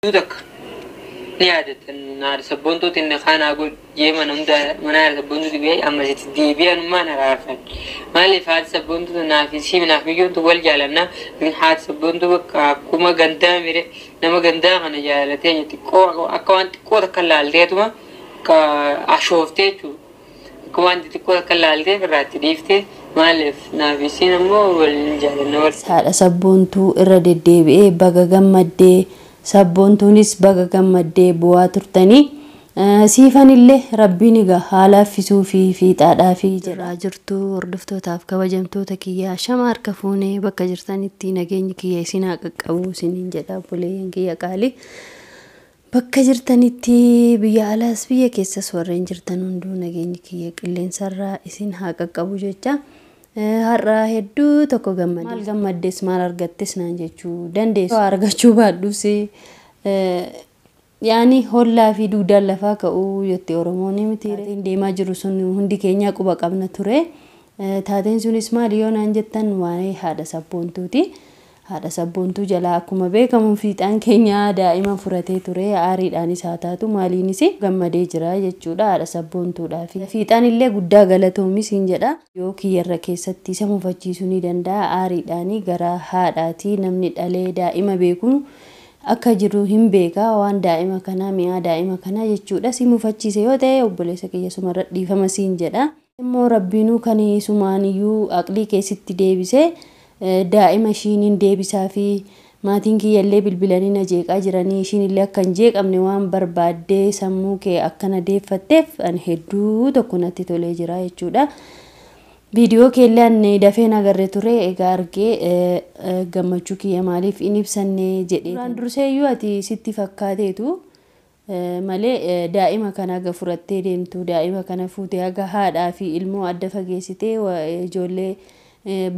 يودك نيادة نار سبونتو تين خان أقول جيما نمدا منار سبونتو تبيعي أما جتدي بيان ما نعرفن ما اللي فات سبونتو نافيسي من أفيجون تقول جالنا من حات سبونتو كوما غندا ميري نما غندا أنا جالتين تكو أكوان تكو تكلا لتيتوما كأشوفتيتو كوان تكو تكلا لتي برات ديفتي ما اللي نافيسي نمو والجالنا هذا سبونتو إرد ديبي بقى جمدة Sabboontuunis baga gammaddee bu'aa turtanii siifan illee rabbiin egaa haala affisuu fi fiixaadhaa fi jedhaa jirtu hordoftootaaf kabajamtoota kiyyaa shama harka fuunee bakka jirtanitti nageenyi kiyya isin haa qaqqabu isiniin jedha buleeyyan kiyya qaalii bakka jirtanitti biyya alaas biyya keessas warreen jirtan hunduu nageenyi kiyya qilleensarraa isin haa qaqqabu jecha har'a hedduu tokko gammadde maal gammaddes maal argattes naan jechuu dandeessu argachuu baadhus yaani hollaa fi duudaan lafaa ka'uu yotti oromoon miti deemaa jiru sun hundi keenya quba qabna ture taateen sunis maal yoo naan jettan waa'ee haadha sabboontuuti haadha sabboontuu jalaa akkuma beekamu fiixaan keenya daa'ima furatee ture aariidhaanis haa taatu maaliinis gammadee jira jechuudha haadha sabboontuudhaa fi fiixaan illee guddaa galatoomis hin jedha yoo kiyyarra keessatti isa mufachiisuu ni danda'a aariidhaanii gara haadhaatii namni dhalee daa'ima beeku akka jiru hin beeka waan daa'ima kana mi'a daa'ima kana jechuudha si mufachiise yoo ta'e obboleessa kiyya sumarra dhiifama siin jedha immoo rabbiinuu kan sumaaniyyuu aqlii keessatti deebise daa'ima ishiin deebisaa fi maatiin kiyyallee bilbilanii na jeeqaa jiranii ishiin illee akka hin jeeqamne waan barbaaddee sammuu kee akkana deeffatteef ani hedduu tokko natti tolee jira jechuudha. Viidiyoo keellaan dafee nagarre ture egaa argee gammachuu kiyya maaliif in ibsanne jedhee duraan durseeyyuu ati sitti fakkaateetu malee daa'ima kana aga furattee deemtu daa'ima kana fuutee aga haadhaa fi ilmoo adda fageessitee ijoollee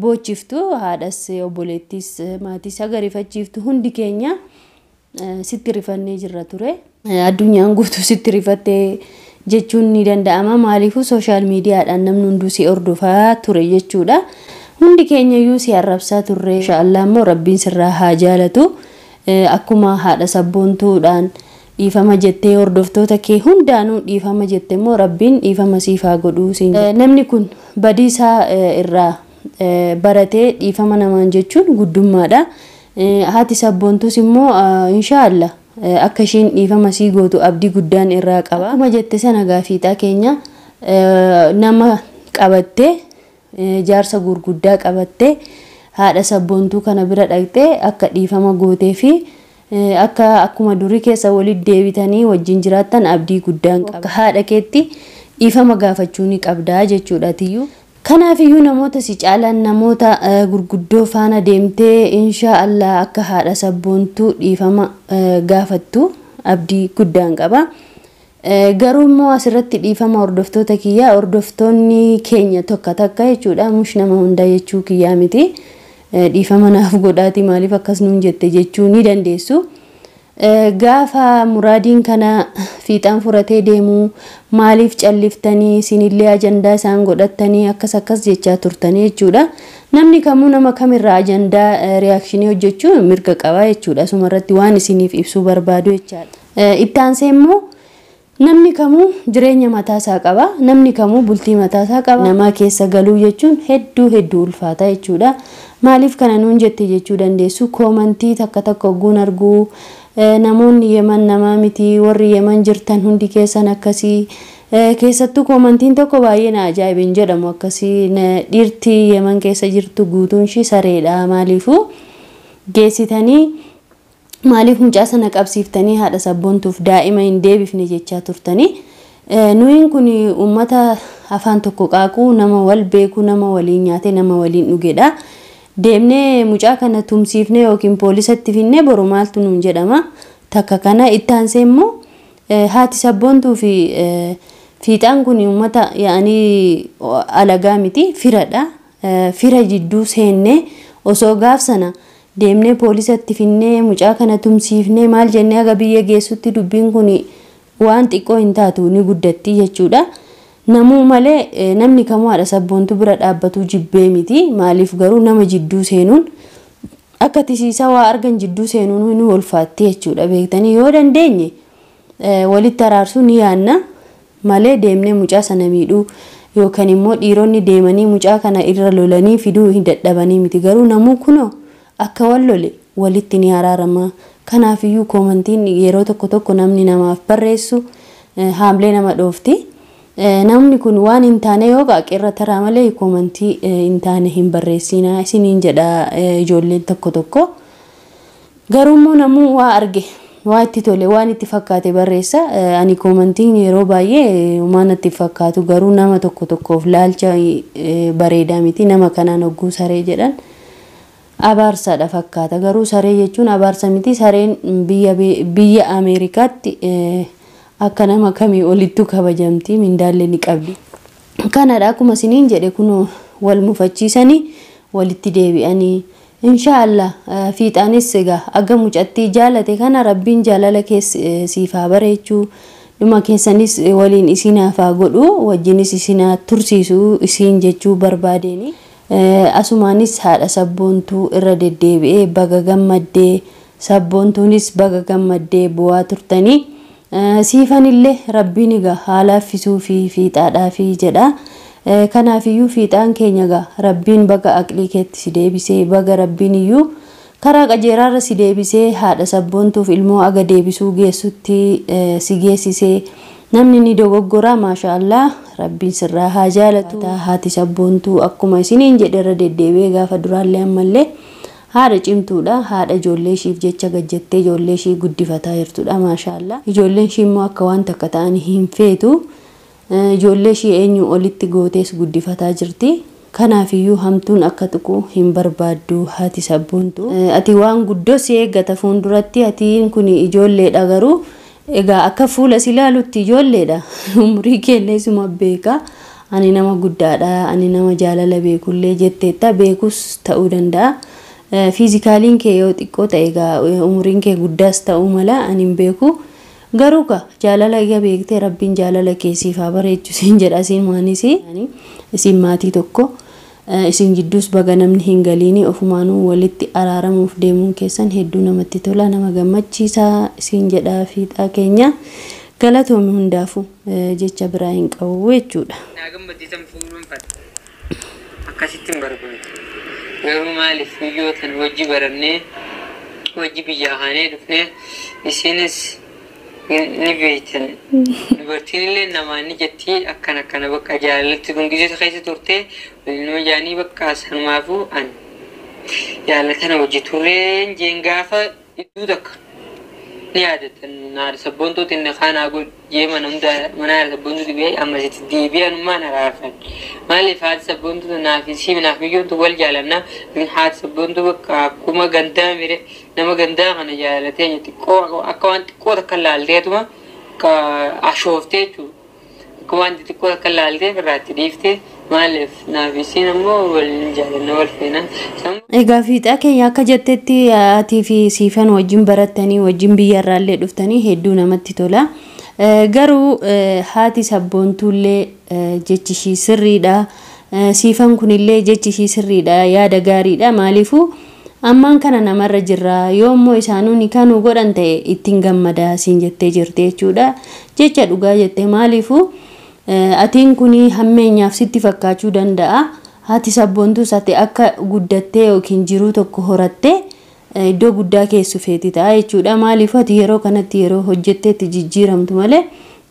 bochiftu haadhas obboleettis maatis agarifachiiftu hundi keenya sitti rifannee jirra ture addunyaan guutuu sitti rifattee jechuun ni danda'ama maaliifuu sooshaal miidiyaadhaan namni hunduu si hordofaa ture jechuudha hundi keenyayyuu si arrabsaa turre inshaallah immoo rabbiin sirraa haa jaalatu akkuma haadha sabboontuudhaan dhiifama jettee hordoftoota kee hundaanuu dhiifama jette immoo rabbiin dhiifama siif haa godhuu namni kun badiisaa irraa baratee dhiifama namaan jechuun guddummaadha haati sabboontuus immoo inshaallah akka ishiin dhiifama sii gootu abdii guddaan irraa qaba akkuma jette sana gaafiixaa keenya nama qabattee jaarsa gurguddaa qabattee haadha sabboontuu kana bira dhaqxee akka dhiifama gootee fi akka akkuma durii keessa walitti deebitanii wajjin jiraattan abdii guddaan qaba haadha keetti dhiifama gaafachuu ni qabdaa jechuudha tiyyuu kanaafiyyuu namoota si caalan namoota gurguddoo faana deemtee inshaallah akka haadha sabboontuu dhiifama gaafattu abdii guddaan qaba garuu immoo asirratti dhiifama hordoftoota kiyyaa hordoftoonni keenya tokko takka jechuudha mush nama hunda jechuu kiyyaa miti dhiifama naaf godhaati maaliif akkas nuun jette jechuu ni dandeessu gaafa muraadiin kana fiixaan furatee deemu maaliif calliftanii sinillee ajandaa isaan godhattanii akkas jechaa turtanii jechuudha namni kamuu nama kamirraa ajandaa reakshinii hojjechuu mirga qaba jechuudha sumarratti waan isiniif ibsuu barbaadu jechaadha itti aansee immoo namni kamuu jireenya mataasaa qaba namni kamuu bultii mataasaa qaba nama keessa galuu jechuun hedduu ulfaata jechuudha maaliif kana nuun jette jechuu dandeessu koomantii takka ogguun arguu namoonni yeman namaa miti warri yeman jirtan hundi keessan akkasii keessattuu koomantiin tokko baay'ee na ajaa'ibin jedhamu akkasii dhiirti yeman keessa jirtu guutuun ishii sareedha maaliifuu geessitanii maaliif mucaa sana qabsiiftanii haadha sabboontuuf daa'ima hin deebifne jechaa turtanii nuyin kun ummata afaan tokko qaaquu nama wal beeku nama waliin nyaate nama waliin dhugedha deemnee mucaa kana tumsiifne yookiin poolisatti finne boru maaltu nuun jedhama takka kana itti aansee immoo haati sabboontuu fi fiixaan kun ummata yaani alagaa miti firadha fira jidduu seenne osoo gaaf sana deemnee poolisatti finne mucaa kana tumsiifne maal jennee aga biyya geessutti dubbiin kun waan xiqqoo hin taatu ni guddatti jechuudha namuu malee namni kamuu haadha sabboontuu bira dhaabbatu jibbee miti maaliif garuu nama jidduu seenuun akka tisiisa waa argan jidduu seenuun ni ulfaatti jechuudha beektanii yoo dandeenye walitti araarsuu ni yaanna malee deemnee mucaa sana miidhuu yookaan immoo dhiironni deemanii mucaa kana irra lolanii fiduu hin dadhabanii miti garuu namuu kunoo akka wal lole walitti ni araarama kanaaf iyyuu koomantiin yeroo tokko namni namaaf barreessu haamlee nama dhoofti namni kun waan hin taane yoo qaaqirra taraa malee koomantii hin taane hin barreessina isiniin jedha ijoolleen tokko garuu immoo namuu waa arge waa itti tole waan itti fakkaate barreessa ani koomantiin yeroo baay'ee waan itti fakkaatu garuu nama tokkoof laalcha bareedaa miti nama kanaan hogguu saree jedhan abaarsaadha fakkaata garuu saree jechuun abaarsa miti sareen biyya Ameerikaatti akka nama kamii olittu kabajamti mindaalle ni qabdi kanadha akkuma isiniin jedhe kun wal mufachiisanii walitti deebi'anii inshallah fiixaanis egaa aga mucatti jaalate kana rabbiin jaalala keessiifaa bareechuu dhuma keessanis waliin isinaafaa godhu wajjinis isinaa tursiisuu isiin jechuu barbaadeeni asumaanis haadha sabboontuu irra deddeebi'ee baga gammaddee sabboontuunis baga gammaddee bu'aa turtanii siifanillee rabbiin egaa haalaaffisuu fi fiixaadhaa fi jedha kanaaf iyyuu fiixaan keenya egaa rabbiin baga aqlii keetti si deebisee baga rabbiin iyyuu karaa qajeeraarra si deebisee haadha sabboontuuf ilmoo aga deebisuu geessutti si geessisee namni ni dogoggora maashaallah rabbiin sirraa haa jaalatu haati sabboontuu akkuma isiniin jedherra deddeebi'ee gaafa duraallee ammallee haadha cimtuudha haadha ijoollee ishiif jecha gajjattee ijoollee ishii guddifataa jirtudha maashaallah ijoolleen ishii immoo akka waan takka ta'anii hin feetu ijoollee ishii eenyu olitti gootees guddifataa jirti kanaaf iyyuu hamtuun akka tuqu hin barbaaddu haati sabboontuu ati waan guddoo si eeggata fuulduratti atiin kun ijoolleedha garuu egaa akka fuula si ilaalutti ijoolleedha umurii keelleesuma beeka ani nama guddaadha ani nama jaalala beekullee jetteetta beekus ta'uu danda'a fiizikaaliin kee yoo xiqqoo ta'e egaa umuriin kee guddaas ta'uu mala ani hin beeku garuu ka jaalala ega beektee rabbiin jaalala keessiif haa bareechu siin jedha siin maanis isin maatii tokko isin jidduus baga namni hin galiini ofumaanuu walitti araaramuuf deemuun keessan hedduu namatti tola nama gammachiisaa isin jedha fiixaa keenya galatoomii hundaafu jecha biraa hin qabu jechuudha. Naa gammachiisan fuuluun fadha akkasitti hin barbaadu garuu maaliif biyyoota wajji barannee wajji biyyaa haanee dhufnee isinis ni beektan dubartiin illee namaan jetti akkana bakka jaalalatti kun gisee keessa turte waliin jaanii bakka sanumaafuu an jaalatana hojii turreen jeen gaafa iddoo takka ni yaadatan naar sabboontooti inni kaanaa godhee mana hundaa mana sabboontooti biyya amma sitti deebi'an maan araarfan maaliif haati sabboontoota naafi siifnaaf biyyoontu wal jaalanna haati sabboontuu bakka akkuma gandaa mire nama gandaa kana jaalatee xiqqoo akka waan xiqqoo takka laalteetuma ashooftee jechuudha akka waan xiqqoo takka laaltee irraatti dhiiftee maaliif naafisiin ammoo waliin jaalanna wal feena. Egaa fiixaa keenya akka jettetti aatii fi siifan wajjin barattanii wajjin biyyarraallee dhuftanii hedduu namatti tola. Garuu haati sabboontuullee jechi ishii sirriidha. Siifan kunillee jechi ishii sirriidha yaada gaariidha maaliifuu ammaan kana namarra jirra yoo immoo isaanuu ni kanuu godhan ta'e ittiin gammadaa siin jettee jirte jechuudha jecha dhugaa jettee maaliifuu atiin kuni hammeenyaaf sitti fakkaachuu danda'a haati sabboontuu sate akka guddattee yookiin jiruu tokko horattee iddoo guddaa keessu feeti ta'a jechuudha maaliif ati yeroo kanatti yeroo hojjetteetti jijjiiramtu malee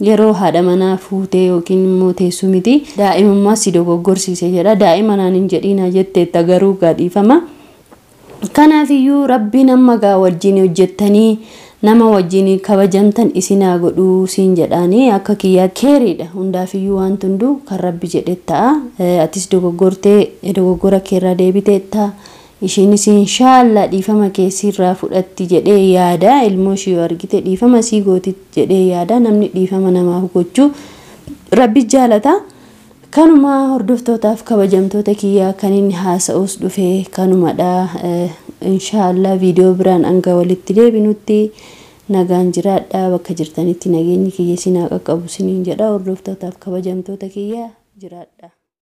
yeroo haadha manaa fuutee yookiin immoo teessu miti daa'imummaa si dogoggorsiise jedha daa'imanaan hin jedhiina jetteetta garuu gadhiifama kanaaf iyyuu rabbiin amma gaa wajjin hojjettanii nama wajjin kabajamtan isinaa godhuu siin jedhaanii akka kiyyaa keeriidha hundaaf iyyuu waan tundu kan rabbi jedhe ta'a atis dogoggora keerraa deebiteetta ishiinis inshaalla dhiifama keessiirraa fudhatti jedhee yaada ilmoo ishii argite dhiifama sii gooti jedhee yaada namni dhiifama namaaf gochuu rabbi jaalata kanuma hordoftootaaf kabajamtoota kiyyaa kan inni haasa'uus dhufee kanumadha inshallah viidiyoo biraan anga walitti deebinutti nagaan jiraadha bakka jirtanitti nageenyi kiyya sinaa qaqqabu siniin jedha hordoftootaaf kabajamtoota kiyyaa jiraadha.